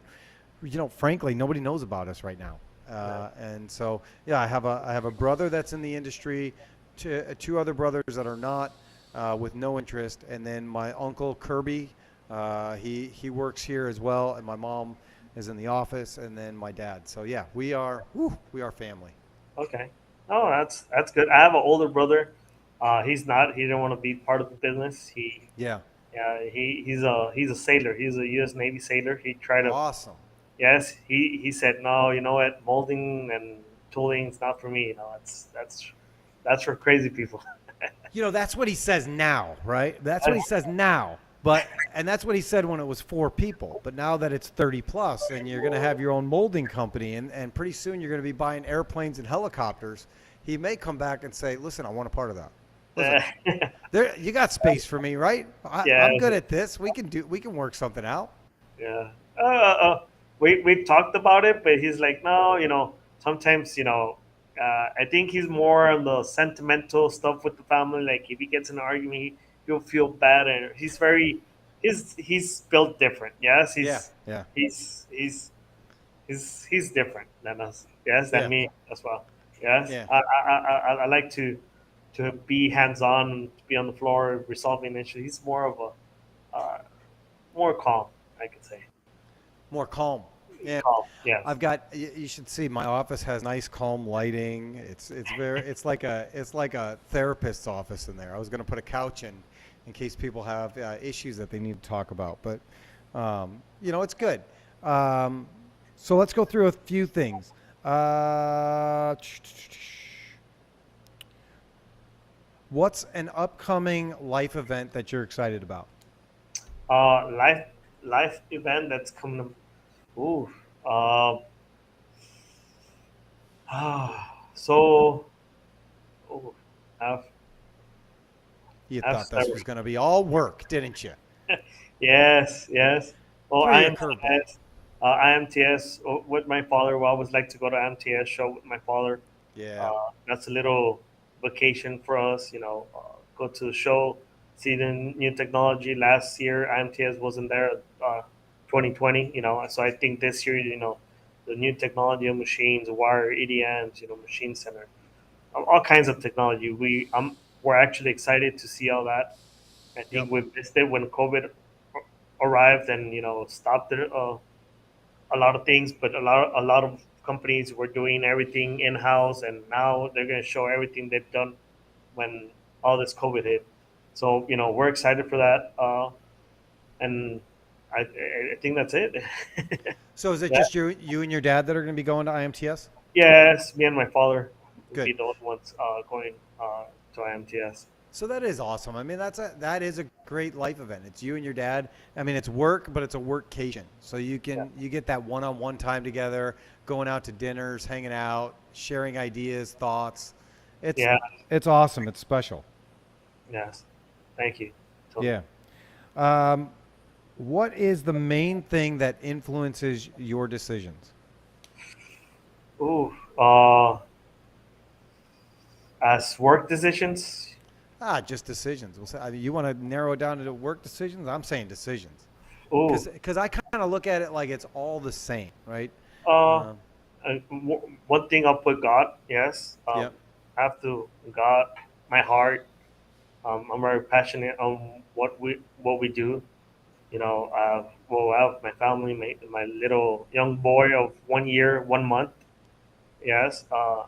frankly, nobody knows about us right now. Yeah. And so, yeah, I have a brother that's in the industry, two other brothers that are not, with no interest, and then my uncle Kirby, he works here as well, and my mom is in the office, and then my dad. So yeah, we are family. Okay. Oh, that's good. I have an older brother. He's not. He didn't want to be part of the business. Yeah. Yeah, he's a sailor. He's a U.S. Navy sailor. He tried to. Awesome. Yes, he said no. You know what? Molding and tooling is not for me. That's for crazy people. That's what he says now, right? That's what he says now. And that's what he said when it was 4 people. But now that it's 30 plus and you're going to have your own molding company and pretty soon you're going to be buying airplanes and helicopters, he may come back and say, listen, I want a part of that. Listen, you got space for me, right? Yeah, I'm good at this. We can work something out. yeah. We talked about it, but he's like, no, sometimes, I think he's more on the sentimental stuff with the family. Like if he gets in an argument, he'll feel bad, and he's built different. Yes, Yeah. Yeah. he's different than us. Yes, than Yeah. me as well. Yes, Yeah. I like to be hands on, to be on the floor resolving issues. He's more of more calm, I could say. More calm. Yeah. Calm, yes. You should see my office has nice calm lighting. It's like a therapist's office in there. I was going to put a couch in case people have issues that they need to talk about, but it's good. So let's go through a few things. What's an upcoming life event that you're excited about? Life event that's coming up. Ooh. Uh, so, oh, I've, You I've thought this several. was going to be all work, didn't you? Yes, yes. Well, Throw you a curveball. IMTS with my father. Well, I always like to go to IMTS show with my father. Yeah. That's a little vacation for us. Go to the show, see the new technology. Last year, IMTS wasn't there, 2020. So I think this year, the new technology of machines, wire EDMs, machine center, all kinds of technology. We're actually excited to see all that. I Yep. think we missed it when COVID arrived and stopped it, a lot of things, but a lot of companies were doing everything in house, and now they're going to show everything they've done when all this COVID hit. So we're excited for that, and I think that's it. So is it Yeah. just you and your dad that are going to be going to IMTS? Yes, me and my father will Good. be the only ones going to IMTS. So that is awesome. I mean, that is a great life event. It's you and your dad. I mean, it's work, but it's a workcation. So you Yeah. get that one-on-one time together, going out to dinners, hanging out, sharing ideas, thoughts. It's Yeah. it's awesome. It's special. Yes. Thank you, Tony. Yeah. Um, what is the main thing that influences your decisions? Ooh. As work decisions. Just decisions. I mean, you want to narrow it down to work decisions? I'm saying decisions. Ooh. Because I kind of look at it like it's all the same, right? Uh, Um, One thing I'll put God. Yes. yep. I have to God, my heart. I'm very passionate on what we do. I have my family, my little young boy of 1 year, 1 month. Yes.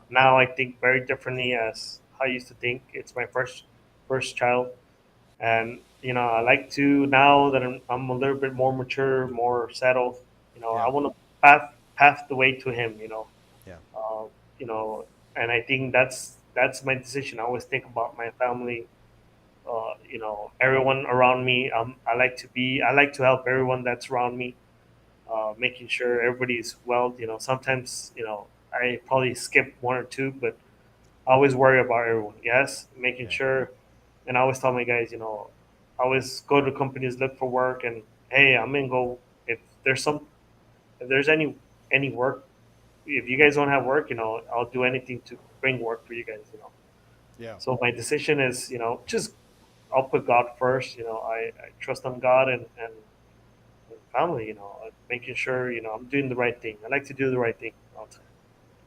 Now I think very differently as I used to think. It's my first child, and I like to, now that I'm a little bit more mature, more settled. I Yeah. want to path the way to him. Yeah. Uh, you know, and I think that's my decision. I always think about my family. Everyone around me. I like to help everyone that's around me, making sure everybody's well. Sometimes I probably skip one or two, but I always worry about everyone. Yes, making Yeah. sure, and I always tell my guys, I always go to companies, look for work, and hey, I'm gonna go if there's some if there's any work. If you guys don't have work, I'll do anything to bring work for you guys. Yeah. So my decision is, just I'll put God first. I trust on God and family. Making sure I'm doing the right thing. I like to do the right thing all the time.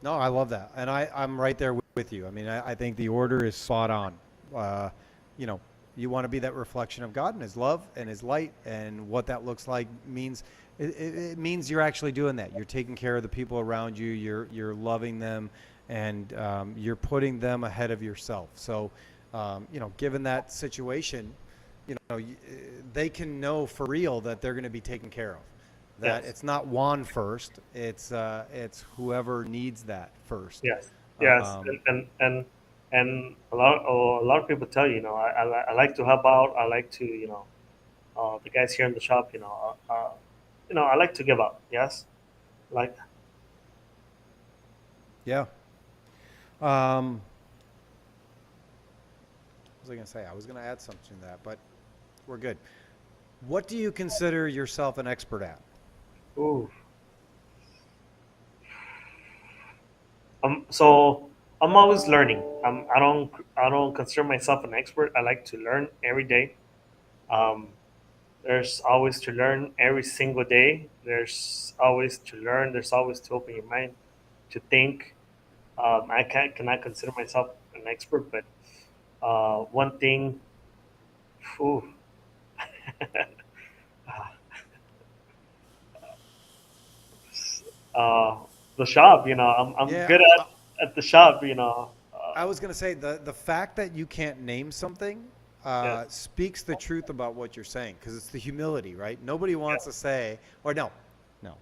No, I love that, and I'm right there with you. I mean, I think the order is spot on. Uh, you know, you want to be that reflection of God and His love and His light, and what that looks like means. It means you're actually doing that. You're taking care of the people around you. You're loving them, and you're putting them ahead of yourself. So, given that situation, they can know for real that they're going to be taken care of. That Yes. it's not Juan first; it's whoever needs that first. Yes. Yes. Um, And a lot of people tell you, I like to help out. I like to, the guys here in the shop, I like to give up. Yes. Like, yeah. Um, what was I going to say? I was going to add something to that, but we're good. What do you consider yourself an expert at? ooh. So I'm always learning. I don't consider myself an expert. I like to learn every day. Um, there's always to learn every single day. There's always to learn. There's always to open your mind to think. I cannot consider myself an expert, but one thing, ooh, uh, the shop. I'm Yeah, good at the shop. I was going to say the fact that you can't name something Yes, speaks the truth about what you're saying, because it's the humility, right? Nobody wants yes, to say, or no,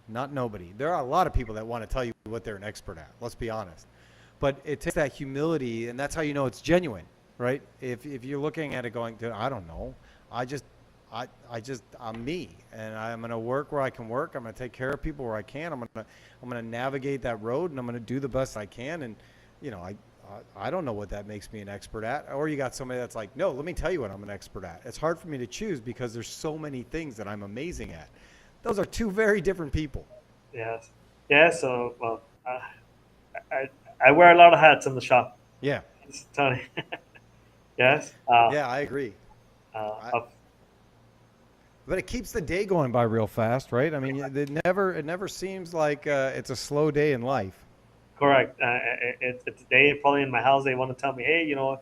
not nobody. There are a lot of people that want to tell you what they're an expert at. Let's be honest. But it takes that humility, and that's how you know it's genuine, right? If you're looking at it going, dude, I don't know, I just I'm me, and I'm gonna work where I can work. I'm gonna take care of people where I can. I'm gonna navigate that road, and I'm gonna do the best I can. And you know, I don't know what that makes me an expert at. Or you got somebody that's like, no, let me tell you what I'm an expert at. It's hard for me to choose because there's so many things that I'm amazing at. Those are two very different people. yes, yeah. So, well, I I wear a lot of hats in the shop. Yeah, It's Tony. Yes. yeah, I agree. I, Of but it keeps the day going by real fast, right? I mean, it never seems like it's a slow day in life. Correct. It's they probably in my house. They want to tell me, hey, you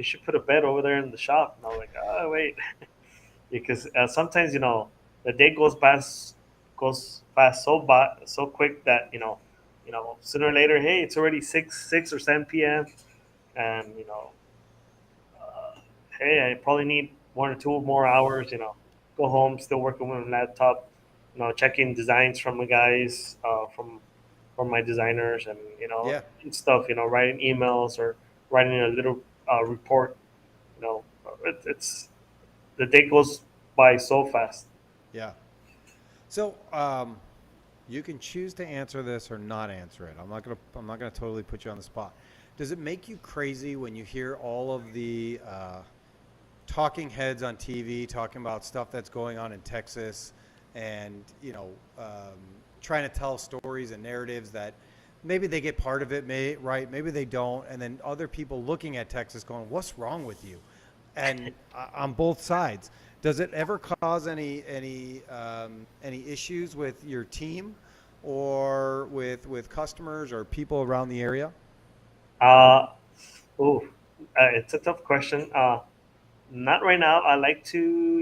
should put a bed over there in the shop. And I'm like, oh wait, because sometimes the day goes fast so quick that sooner or later, hey, it's already 6 or 7 p.m. and hey, I probably need 1 or 2 more hours. Go home, still working with my laptop. Checking designs from the guys from my designers and Yeah, and stuff. Writing emails or writing a little report. You know, it's the day goes by so fast. yeah. So you can choose to answer this or not answer it. I'm not gonna totally put you on the spot. Does it make you crazy when you hear all of the talking heads on TV talking about stuff that's going on in Texas, and trying to tell stories and narratives that maybe they get part of it, right? Maybe they don't, and then other people looking at Texas going, "What's wrong with you?" And on both sides, does it ever cause any issues with your team, or with customers or people around the area? Uh, oh, it's a tough question. Not right now. I like to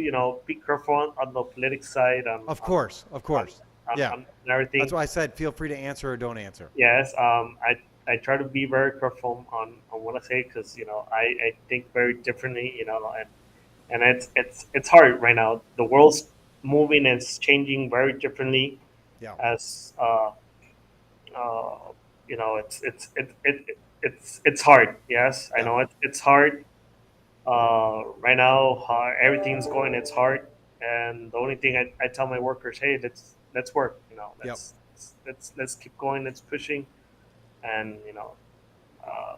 be careful on the political side Of course, of on, course. Yeah, on that's everything. why I said feel free to answer or don't answer. Yes, I try to be very careful on what I say because I think very differently, and it's hard right now. The world's moving and it's changing very differently Yeah, as uh, it's hard. Yes, I yeah, know it's hard right now. Everything's going. It's hard, and the only thing I tell my workers, hey, let's work. yep. Let's keep going. Let's pushing, and uh,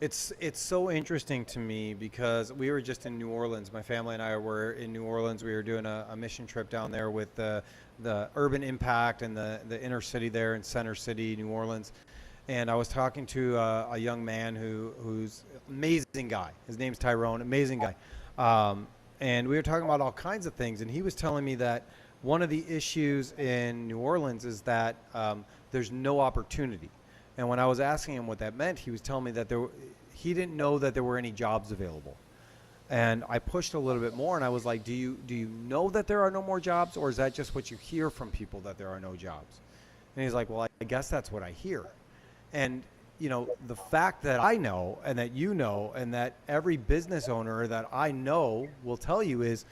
It's so interesting to me because we were just in New Orleans. My family and I were in New Orleans. We were doing a mission trip down there with the urban impact and the inner city there in Center City, New Orleans. And I was talking to a young man who's amazing guy. His name's Tyrone, amazing guy. And we were talking about all kinds of things. And he was telling me that one of the issues in New Orleans is that there's no opportunity. And when I was asking him what that meant, he was telling me that he didn't know that there were any jobs available. And I pushed a little bit more, and I was like, do you know that there are no more jobs, or is that just what you hear from people, that there are no jobs? And he's like, well, I guess that's what I hear. And the fact that I know and that you know and that every business owner that I know will tell you is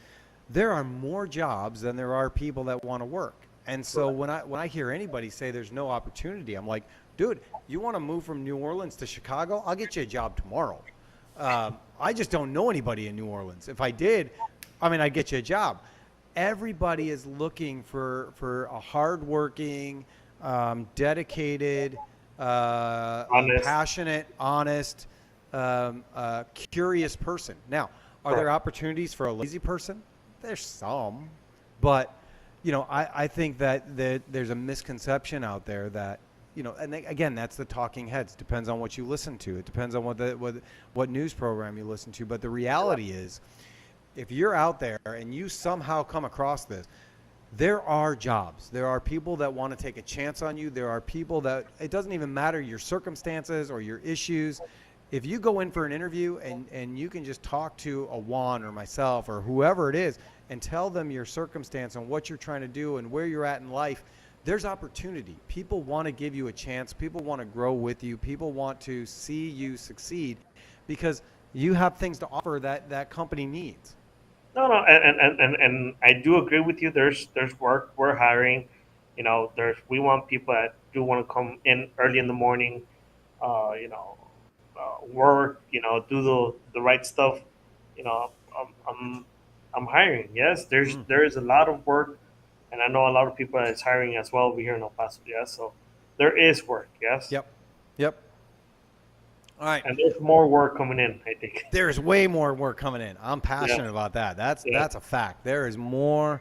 there are more jobs than there are people that want to work. And so when I hear anybody say there's no opportunity, I'm like, dude, you want to move from New Orleans to Chicago? I'll get you a job tomorrow. I just don't know anybody in New Orleans. If I did, I'd get you a job. Everybody is looking for a hardworking, dedicated, Honest. passionate, honest, curious person. Now, are there opportunities for a lazy person? There's some, but I think that there's a misconception out there that and again, that's the talking heads. Depends on what you listen to. It depends on what news program you listen to. But the reality is, if you're out there and you somehow come across this, there are jobs. There are people that want to take a chance on you. There are people that it doesn't even matter your circumstances or your issues. If you go in for an interview and you can just talk to a Juan or myself or whoever it is and tell them your circumstance and what you're trying to do and where you're at in life, there's opportunity. People want to give you a chance. People want to grow with you. People want to see you succeed because you have things to offer that company needs. No, no, and I do agree with you. There's work. We're hiring. We want people that do want to come in early in the morning. Work. Do the right stuff. You know, I'm I'm hiring. Yes, there is a lot of work, and I know a lot of people that is hiring as well over here in El Paso. Yes, so there is work. Yes. Yep. Yep. All right. And there's more work coming in, I think. There's way more work coming in. I'm passionate about that. That's a fact. There is more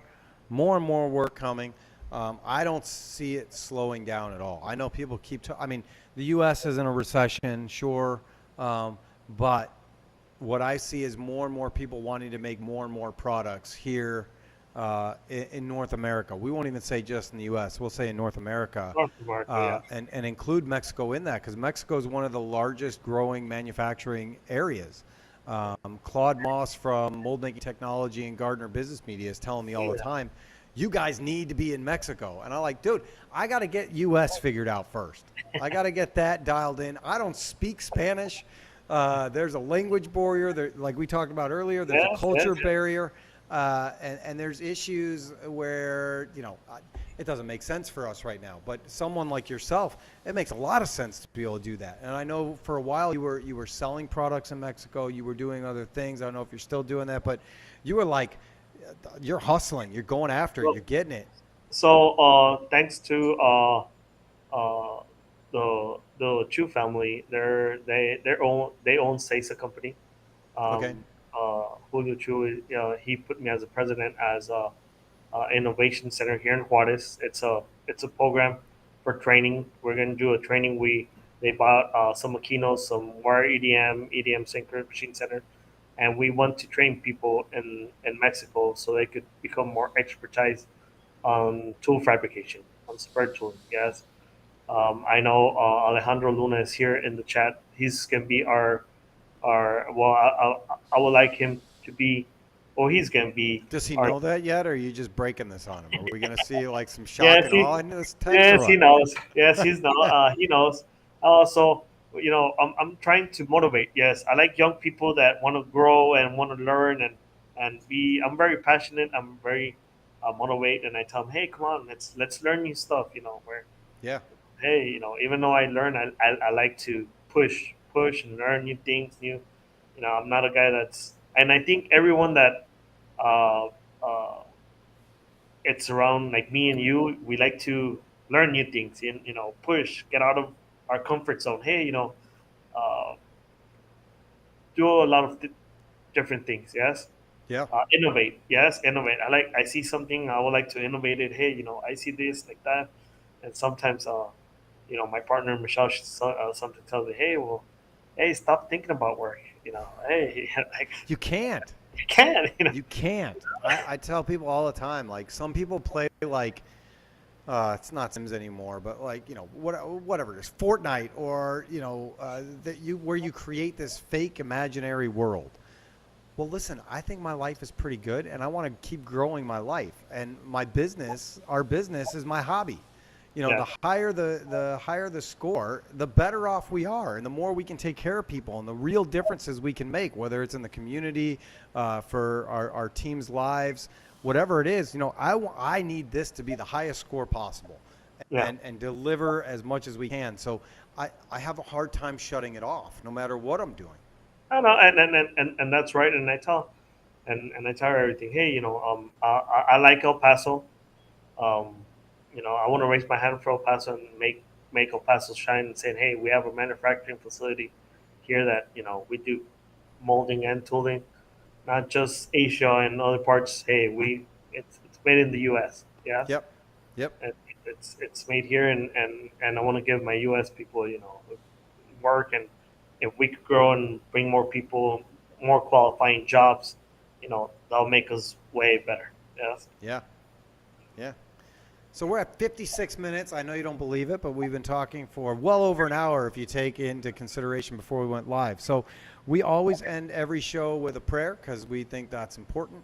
and more work coming. I don't see it slowing down at all. I know people the U.S. is in a recession, sure, but what I see is more and more people wanting to make more and more products here in North America. We won't even say just in the U.S. We'll say in North America, and include Mexico in that, because Mexico is one of the largest growing manufacturing areas. Claude Moss from Mold Making Technology and Gardner Business Media is telling me all the time, you guys need to be in Mexico. And I'm like, dude, I got to get U.S. figured out first. I got to get that dialed in. I don't speak Spanish. There's a language barrier. There, like we talked about earlier, there's a culture barrier. And there's issues where, it doesn't make sense for us right now. But someone like yourself, it makes a lot of sense to be able to do that. And I know for a while you were selling products in Mexico. You were doing other things. I don't know if you're still doing that, but you were like, you're hustling. You're going after it. You're getting it. So thanks to the Chu family, they own Sesa company. Okay. Julio Chu, he put me as a president as a innovation center here in Juarez. It's a program for training. We're going to do a training. They bought some Maquinos, some wire EDM synchronous machine center, and we want to train people in Mexico so they could become more expertise on tool fabrication, on spare tooling. Yes, I know Alejandro Luna is here in the chat. He's going to be our I would like him to be, or he's going to be. Does he know that yet, or are you just breaking this on him? Are we going to see like some shock Yes, and awe in this text? yes, he knows. Yes, he knows. So I'm trying to motivate. Yes, I like young people that want to grow and want to learn and be. I'm very passionate. I'm very motivate, and I tell them, hey, come on, let's learn new stuff. Yeah. Hey, even though I learn, I like to push and learn new things. I'm not a guy and I think everyone that uh, uh, it's around like me and you, we like to learn new things and push, get out of our comfort zone. Hey, uh, do a lot of different things. Yes. Yeah. Innovate. Yes, innovate. I see something, I would like to innovate it. Hey, I see this like that, and sometimes my partner Michelle something tells me, hey, well, hey, stop thinking about work. Hey, like You can't. you can. You can't. I tell people all the time, like some people play like, it's not Sims anymore, but like, whatever it is, Fortnite or, where you create this fake imaginary world. Well, listen, I think my life is pretty good and I want to keep growing my life, and our business is my hobby. Yeah. the higher the score, the better off we are, and the more we can take care of people, and the real differences we can make, whether it's in the community, for our team's lives, whatever it is. I need this to be the highest score possible, Yeah. and deliver as much as we can. So I have a hard time shutting it off, no matter what I'm doing. I know, and that's right. And I tell her everything. Hey, I like El Paso. Um, I want to raise my hand for El Paso and make El Paso shine and saying, hey, we have a manufacturing facility here that we do molding and tooling, not just Asia and other parts. Hey, it's made in the U.S. Yes, Yep. Yep. and it's made here, and I want to give my U.S. people work, and if we could grow and bring more people, more qualifying jobs, that'll make us way better. Yes. Yeah. Yeah. So we're at 56 minutes. I know you don't believe it, but we've been talking for well over an hour if you take into consideration before we went live. So we always end every show with a prayer because we think that's important.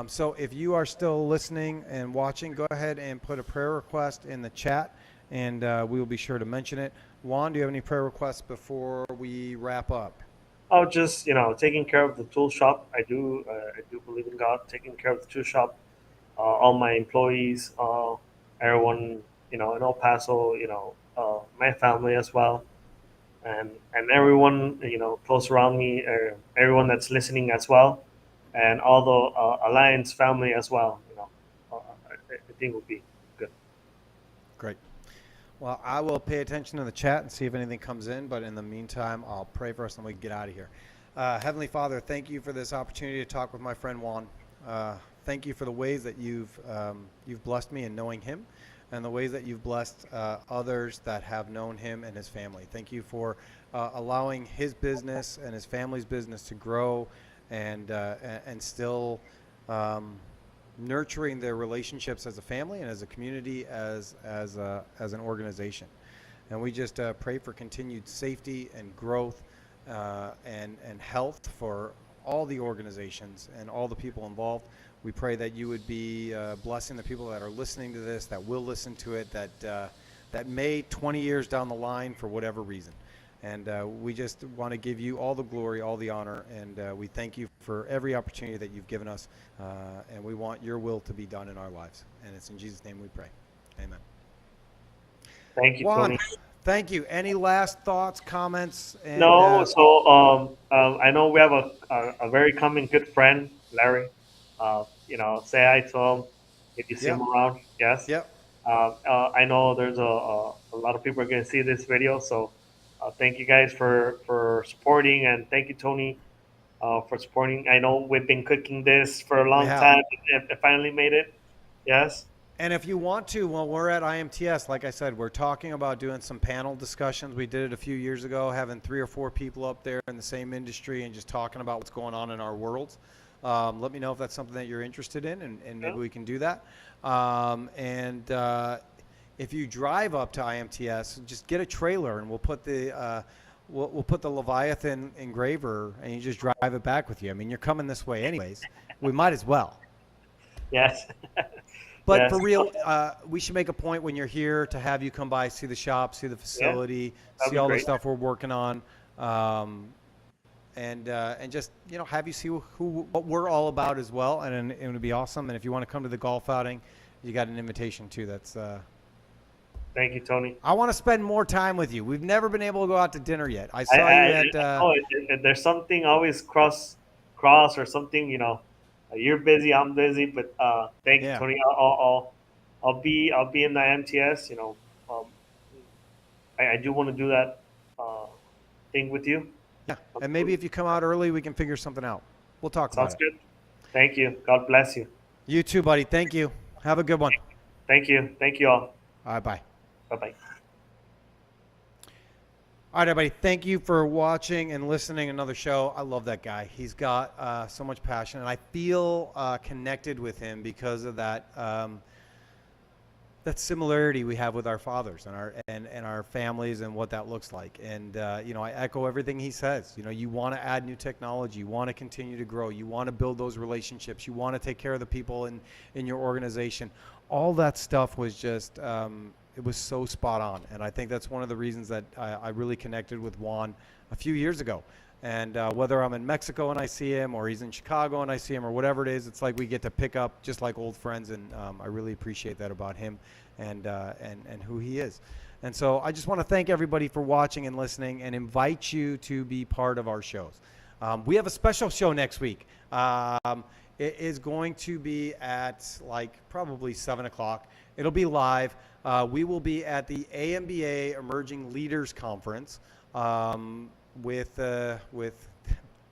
So if you are still listening and watching, go ahead and put a prayer request in the chat, and we will be sure to mention it. Juan, do you have any prayer requests before we wrap up? Oh, just taking care of the tool shop. I do believe in God. Taking care of the tool shop, all my employees, everyone, in El Paso, my family as well, and everyone, close around me, everyone that's listening as well, and all the Alliance family as well. I think would be good. Great. Well, I will pay attention to the chat and see if anything comes in, but in the meantime, I'll pray for us and we can get out of here. Heavenly Father, thank you for this opportunity to talk with my friend Juan. Thank you for the ways that you've blessed me in knowing him, and the ways that you've blessed others that have known him and his family. Thank you for allowing his business and his family's business to grow, and still nurturing their relationships as a family and as a community, as an organization. And we just pray for continued safety and growth, and health for all the organizations and all the people involved. We pray that you would be blessing the people that are listening to this, that will listen to it, that may 20 years down the line for whatever reason. And we just want to give you all the glory, all the honor, and we thank you for every opportunity that you've given us, and we want your will to be done in our lives. And it's in Jesus' name we pray. Amen. Thank you, Juan, Tony. thank you. Any last thoughts, comments? And, No, so I know we have a very common good friend, Larry. Say hi to him if you see Yep. him around. Yes. Yep. I know there's a lot of people are going to see this video, so thank you guys for supporting, and thank you, Tony, for supporting. I know we've been cooking this for a We long have. time, and it finally made it. Yes. And if you want to, well, we're at IMTS, like I said, we're talking about doing some panel discussions. We did it a few years ago, having 3 or 4 people up there in the same industry and just talking about what's going on in our worlds. Let me know if that's something that you're interested in, and maybe we can do that. If you drive up to IMTS, just get a trailer, and we'll put the we'll put the Leviathan engraver, and you just drive it back with you. I mean, you're coming this way anyways. We might as well. Yes. But Yes. for real, we should make a point when you're here to have you come by, see the shop, see the facility, that'd see be all the great. stuff we're working on, and just have you see what we're all about as well. And it would be awesome. And if you want to come to the golf outing, you got an invitation too. That's Thank you, Tony. I want to spend more time with you. We've never been able to go out to dinner yet. I saw I you at. know there's something always cross or something. You're busy, I'm busy, but thank you, Yeah. Tony. I'll be in the MTS. Um, I do want to do that thing with you. Yeah, and maybe if you come out early, we can figure something out. We'll talk about Sounds it. good. Thank you. God bless you. You too, buddy. Thank you. Have a good one. Thank you. Thank you all. All right, bye. Bye bye. All right, everybody. Thank you for watching and listening to another show. I love that guy. He's got so much passion, and I feel connected with him because of that that similarity we have with our fathers and our families and what that looks like. And I echo everything he says. You want to add new technology, you want to continue to grow, you want to build those relationships, you want to take care of the people in your organization. All that stuff was just it was so spot on. And I think that's one of the reasons that I really connected with Juan a few years ago. And whether I'm in Mexico and I see him, or he's in Chicago and I see him, or whatever it is, it's like we get to pick up just like old friends. And I really appreciate that about him and who he is. And so I just want to thank everybody for watching and listening, and invite you to be part of our shows. We have a special show next week. It is going to be at like probably 7 o'clock. It'll be live. We will be at the AMBA Emerging Leaders Conference with the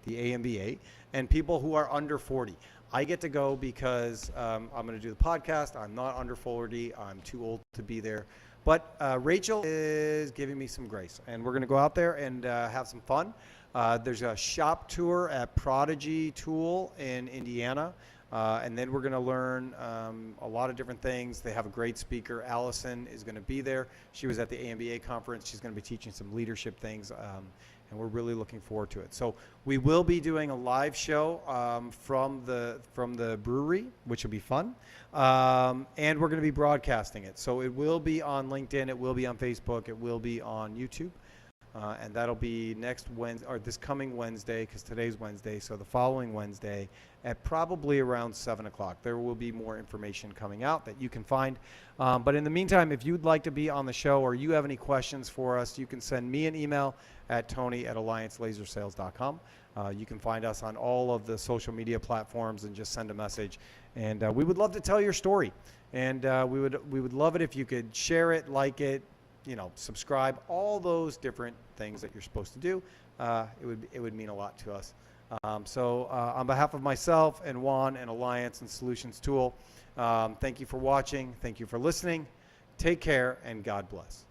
AMBA and people who are under 40. I get to go because I'm going to do the podcast. I'm not under 40. I'm too old to be there. But Rachel is giving me some grace, and we're going to go out there and have some fun. There's a shop tour at Prodigy Tool in Indiana, and then we're going to learn a lot of different things. They have a great speaker. Allison is going to be there. She was at the AMBA conference. She's going to be teaching some leadership things, and we're really looking forward to it. So we will be doing a live show from the brewery, which will be fun, and we're going to be broadcasting it. So it will be on LinkedIn, it will be on Facebook, it will be on YouTube, and that'll be next Wednesday, or this coming Wednesday, because today's Wednesday. So the following Wednesday at probably around 7 o'clock. There will be more information coming out that you can find. But in the meantime, if you'd like to be on the show, or you have any questions for us, you can send me an email at tony@alliancelasersales.com. You can find us on all of the social media platforms and just send a message. And we would love to tell your story. And we would love it if you could share it, like it, subscribe, all those different things that you're supposed to do. It would mean a lot to us. So on behalf of myself and Juan and Alliance and Solutions Tool, thank you for watching. Thank you for listening. Take care, and God bless.